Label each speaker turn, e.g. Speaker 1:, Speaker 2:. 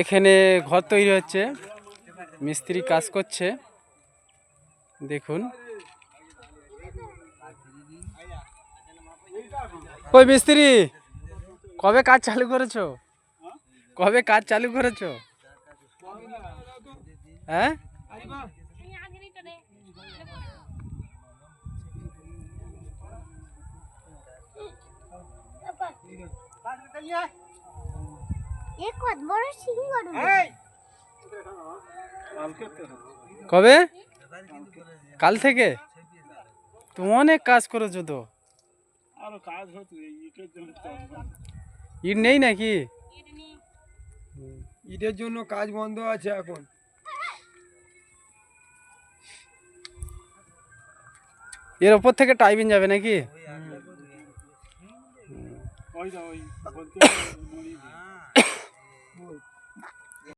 Speaker 1: এখানে ঘর তৈরি হচ্ছে, মিস্ত্রি কাজ করছে। দেখুন, ওই মিস্ত্রি কবে কাজ চালু করেছো? কবে কাজ চালু করেছো? হ্যাঁ, কবে? কাল থেকে? তুমি অনেক কাজ করেছো তো। ইট নেই নাকি?
Speaker 2: ঈদের জন্য কাজ বন্ধ আছে এখন।
Speaker 1: এর ওপর থেকে টাইবিন যাবে নাকি?